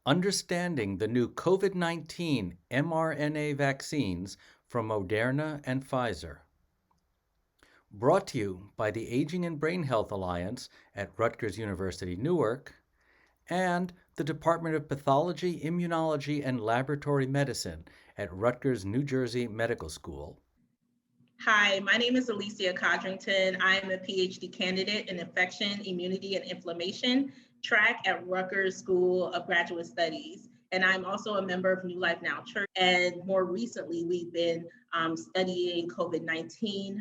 Understanding the new COVID-19 mRNA vaccines from Moderna and Pfizer. Brought to you by the Aging and Brain Health Alliance at Rutgers University, Newark, and the Department of Pathology, Immunology, and Laboratory Medicine at Rutgers, New Jersey Medical School. Hi, my name is Alicia Codrington. I am a Ph.D. candidate in Infection, Immunity, and Inflammation track at Rutgers School of Graduate Studies. And I'm also a member of New Life Now Church. And more recently, we've been studying COVID-19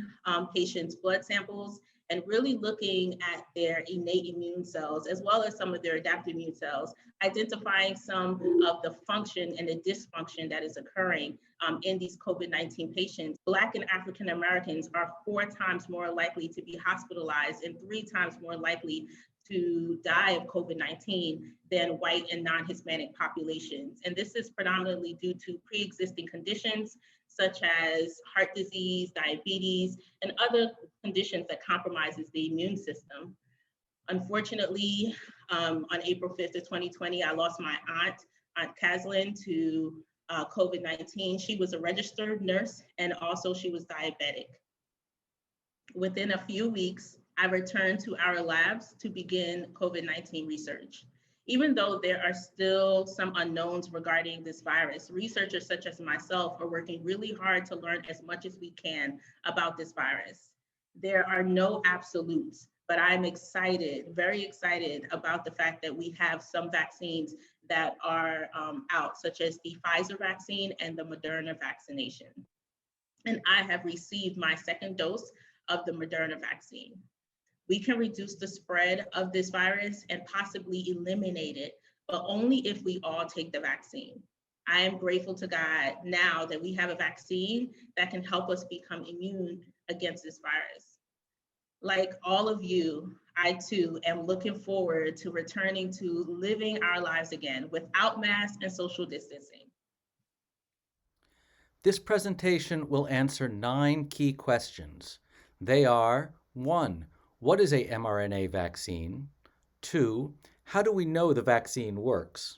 patients' blood samples and really looking at their innate immune cells, as well as some of their adaptive immune cells, identifying some of the function and the dysfunction that is occurring in these COVID-19 patients. Black and African Americans are 4 times more likely to be hospitalized and 3 times more likely to die of COVID-19 than white and non-Hispanic populations. And this is predominantly due to pre-existing conditions such as heart disease, diabetes, and other conditions that compromises the immune system. Unfortunately, on April 5th of 2020, I lost my Aunt Caslin, to COVID-19. She was a registered nurse and also she was diabetic. Within a few weeks, I returned to our labs to begin COVID-19 research. Even though there are still some unknowns regarding this virus, researchers such as myself are working really hard to learn as much as we can about this virus. There are no absolutes, but I'm excited, very excited about the fact that we have some vaccines that are out, such as the Pfizer vaccine and the Moderna vaccination. And I have received my 2nd dose of the Moderna vaccine. We can reduce the spread of this virus and possibly eliminate it, but only if we all take the vaccine. I am grateful to God now that we have a vaccine that can help us become immune against this virus. Like all of you, I too am looking forward to returning to living our lives again without masks and social distancing. This presentation will answer 9 key questions. They are: 1. What is a mRNA vaccine? 2. How do we know the vaccine works?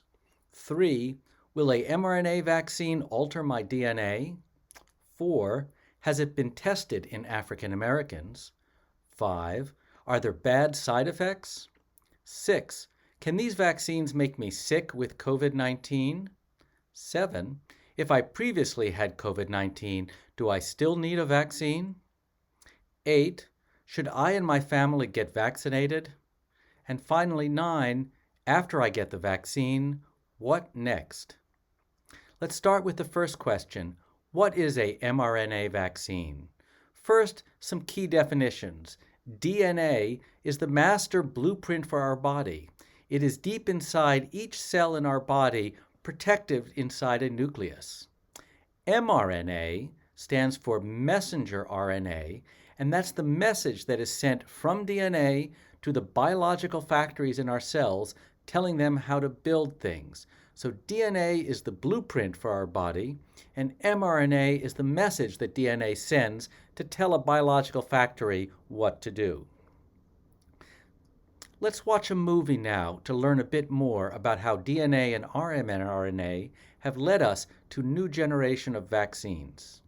3. Will a mRNA vaccine alter my DNA? 4. Has it been tested in African Americans? 5. Are there bad side effects? 6. Can these vaccines make me sick with COVID-19? 7. If I previously had COVID-19, do I still need a vaccine? 8. Should I and my family get vaccinated? And finally, 9. After I get the vaccine, what next? Let's start with the first question. What is a mRNA vaccine? First, some key definitions. DNA is the master blueprint for our body. It is deep inside each cell in our body, protective inside a nucleus. mRNA stands for messenger RNA, and that's the message that is sent from DNA to the biological factories in our cells, telling them how to build things. So DNA is the blueprint for our body, and mRNA is the message that DNA sends to tell a biological factory what to do. Let's watch a movie now to learn a bit more about how DNA and mRNA have led us to a new generation of vaccines.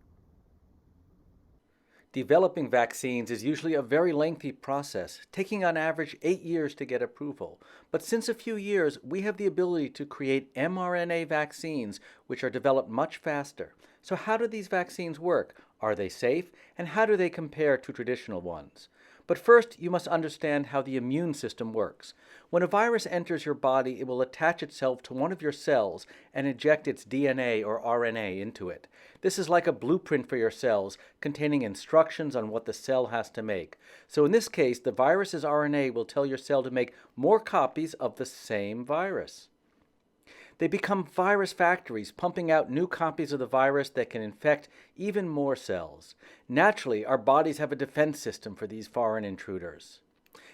Developing vaccines is usually a very lengthy process, taking on average 8 years to get approval. But since a few years, we have the ability to create mRNA vaccines, which are developed much faster. So how do these vaccines work? Are they safe? And how do they compare to traditional ones? But first, you must understand how the immune system works. When a virus enters your body, it will attach itself to one of your cells and inject its DNA or RNA into it. This is like a blueprint for your cells, containing instructions on what the cell has to make. So in this case, the virus's RNA will tell your cell to make more copies of the same virus. They become virus factories, pumping out new copies of the virus that can infect even more cells. Naturally, our bodies have a defense system for these foreign intruders.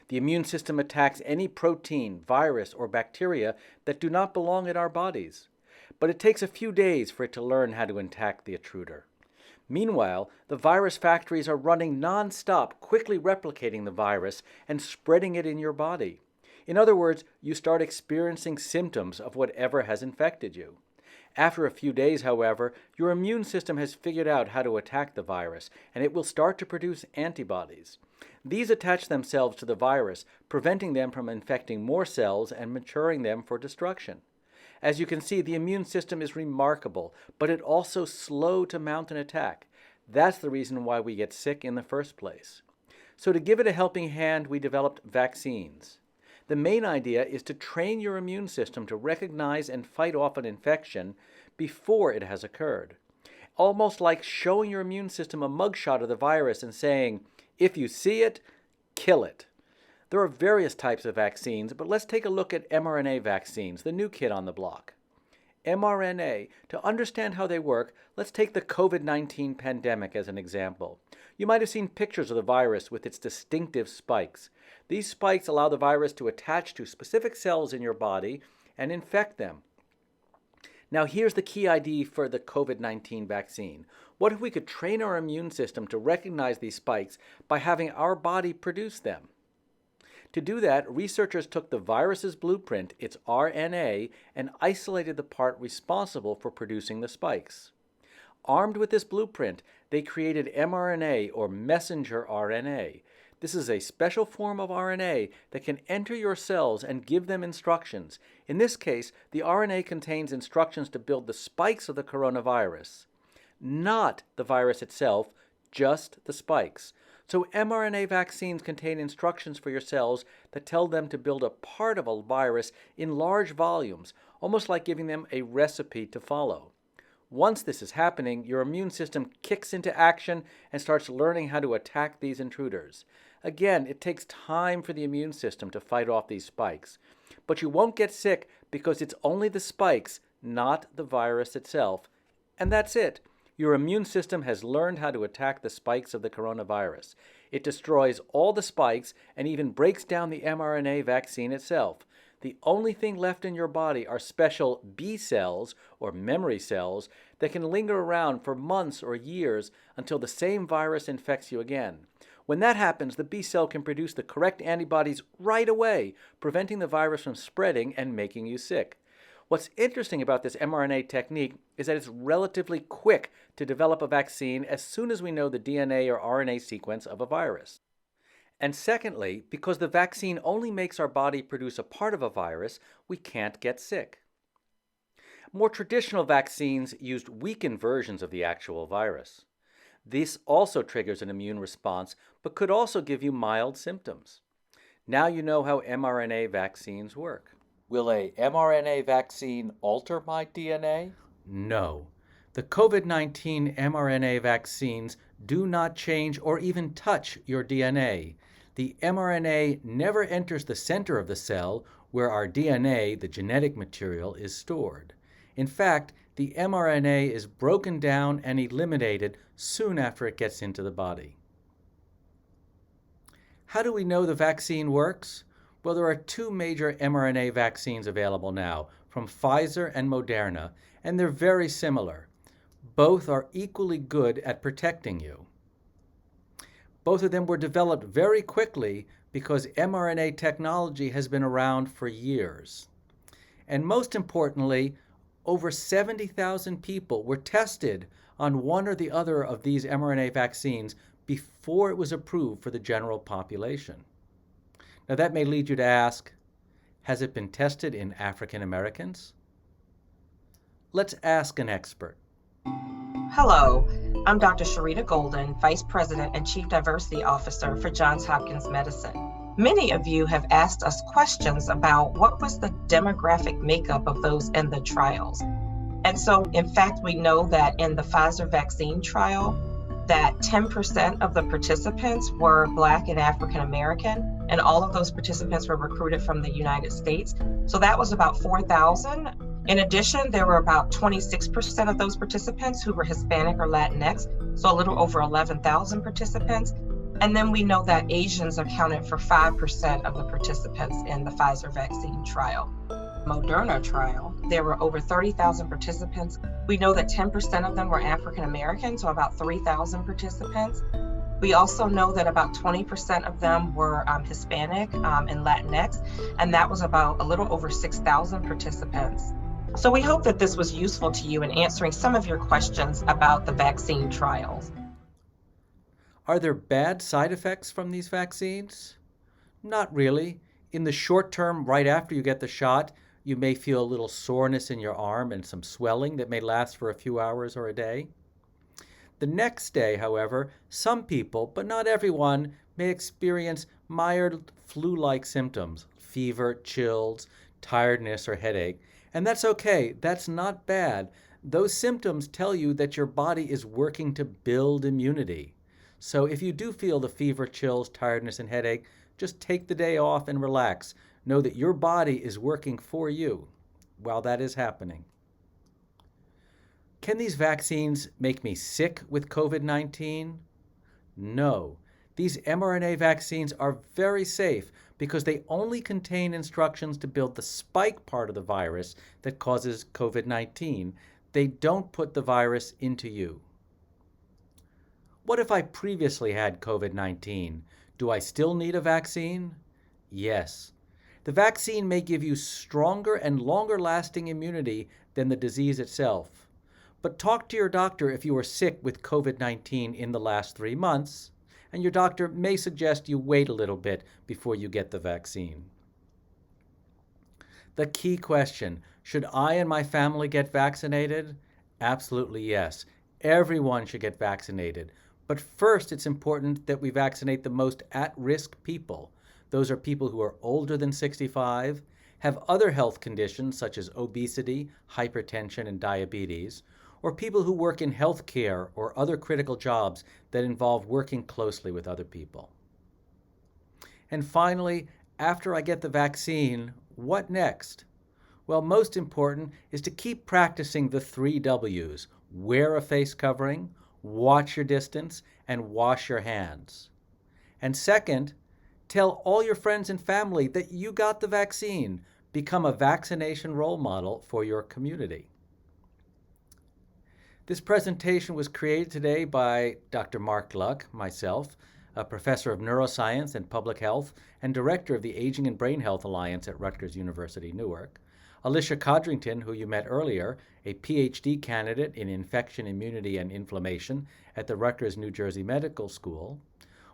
The immune system attacks any protein, virus, or bacteria that do not belong in our bodies. But it takes a few days for it to learn how to attack the intruder. Meanwhile, the virus factories are running non-stop, quickly replicating the virus and spreading it in your body. In other words, you start experiencing symptoms of whatever has infected you. After a few days, however, your immune system has figured out how to attack the virus, and it will start to produce antibodies. These attach themselves to the virus, preventing them from infecting more cells and maturing them for destruction. As you can see, the immune system is remarkable, but it also slow to mount an attack. That's the reason why we get sick in the first place. So to give it a helping hand, we developed vaccines. The main idea is to train your immune system to recognize and fight off an infection before it has occurred. Almost like showing your immune system a mugshot of the virus and saying, if you see it, kill it. There are various types of vaccines, but let's take a look at mRNA vaccines, the new kid on the block. mRNA, to understand how they work, let's take the COVID-19 pandemic as an example. You might have seen pictures of the virus with its distinctive spikes. These spikes allow the virus to attach to specific cells in your body and infect them. Now here's the key idea for the COVID-19 vaccine. What if we could train our immune system to recognize these spikes by having our body produce them? To do that, researchers took the virus's blueprint, its RNA, and isolated the part responsible for producing the spikes. Armed with this blueprint, they created mRNA, or messenger RNA. This is a special form of RNA that can enter your cells and give them instructions. In this case, the RNA contains instructions to build the spikes of the coronavirus. Not the virus itself, just the spikes. So mRNA vaccines contain instructions for your cells that tell them to build a part of a virus in large volumes, almost like giving them a recipe to follow. Once this is happening, your immune system kicks into action and starts learning how to attack these intruders. Again, it takes time for the immune system to fight off these spikes. But you won't get sick because it's only the spikes, not the virus itself. And that's it. Your immune system has learned how to attack the spikes of the coronavirus. It destroys all the spikes and even breaks down the mRNA vaccine itself. The only thing left in your body are special B cells, or memory cells, that can linger around for months or years until the same virus infects you again. When that happens, the B cell can produce the correct antibodies right away, preventing the virus from spreading and making you sick. What's interesting about this mRNA technique is that it's relatively quick to develop a vaccine as soon as we know the DNA or RNA sequence of a virus. And secondly, because the vaccine only makes our body produce a part of a virus, we can't get sick. More traditional vaccines used weakened versions of the actual virus. This also triggers an immune response, but could also give you mild symptoms. Now you know how mRNA vaccines work. Will a mRNA vaccine alter my DNA? No. The COVID-19 mRNA vaccines do not change or even touch your DNA. The mRNA never enters the center of the cell where our DNA, the genetic material, is stored. In fact, the mRNA is broken down and eliminated soon after it gets into the body. How do we know the vaccine works? Well, there are two major mRNA vaccines available now, from Pfizer and Moderna, and they're very similar. Both are equally good at protecting you. Both of them were developed very quickly because mRNA technology has been around for years. And most importantly, over 70,000 people were tested on one or the other of these mRNA vaccines before it was approved for the general population. Now that may lead you to ask, has it been tested in African Americans? Let's ask an expert. Hello, I'm Dr. Sharita Golden, Vice President and Chief Diversity Officer for Johns Hopkins Medicine. Many of you have asked us questions about what was the demographic makeup of those in the trials. And so, in fact, we know that in the Pfizer vaccine trial, that 10% of the participants were Black and African American, and all of those participants were recruited from the United States. So that was about 4,000. In addition, there were about 26% of those participants who were Hispanic or Latinx, so a little over 11,000 participants. And then we know that Asians accounted for 5% of the participants in the Pfizer vaccine trial. Moderna trial, there were over 30,000 participants. We know that 10% of them were African American, so about 3,000 participants. We also know that about 20% of them were Hispanic and Latinx, and that was about a little over 6,000 participants. So we hope that this was useful to you in answering some of your questions about the vaccine trials. Are there bad side effects from these vaccines? Not really. In the short term, right after you get the shot, you may feel a little soreness in your arm and some swelling that may last for a few hours or a day. The next day, however, some people, but not everyone, may experience mild flu-like symptoms, fever, chills, tiredness, or headache. And that's okay. That's not bad. Those symptoms tell you that your body is working to build immunity. So if you do feel the fever, chills, tiredness, and headache, just take the day off and relax. Know that your body is working for you while that is happening. Can these vaccines make me sick with COVID-19? No. These mRNA vaccines are very safe because they only contain instructions to build the spike part of the virus that causes COVID-19. They don't put the virus into you. What if I previously had COVID-19? Do I still need a vaccine? Yes. The vaccine may give you stronger and longer-lasting immunity than the disease itself. But talk to your doctor if you were sick with COVID-19 in the last 3 months, and your doctor may suggest you wait a little bit before you get the vaccine. The key question, should I and my family get vaccinated? Absolutely yes. Everyone should get vaccinated. But first, it's important that we vaccinate the most at-risk people. Those are people who are older than 65, have other health conditions such as obesity, hypertension, and diabetes, or people who work in healthcare or other critical jobs that involve working closely with other people. And finally, after I get the vaccine, what next? Well, most important is to keep practicing the 3 W's. Wear a face covering, watch your distance, and wash your hands. And second, tell all your friends and family that you got the vaccine. Become a vaccination role model for your community. This presentation was created today by Dr. Mark Gluck, myself, a professor of neuroscience and public health and director of the Aging and Brain Health Alliance at Rutgers University, Newark. Alicia Codrington, who you met earlier, a Ph.D. candidate in infection, immunity, and inflammation at the Rutgers, New Jersey Medical School,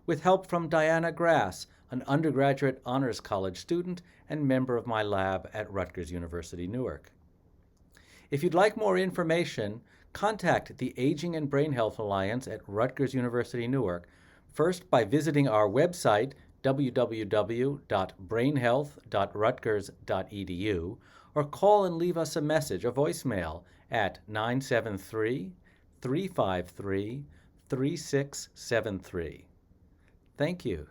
with help from Diana Grass, an undergraduate honors college student and member of my lab at Rutgers University, Newark. If you'd like more information, contact the Aging and Brain Health Alliance at Rutgers University, Newark, first by visiting our website, www.brainhealth.rutgers.edu, or call and leave us a message, a voicemail, at 973-353-3673. Thank you.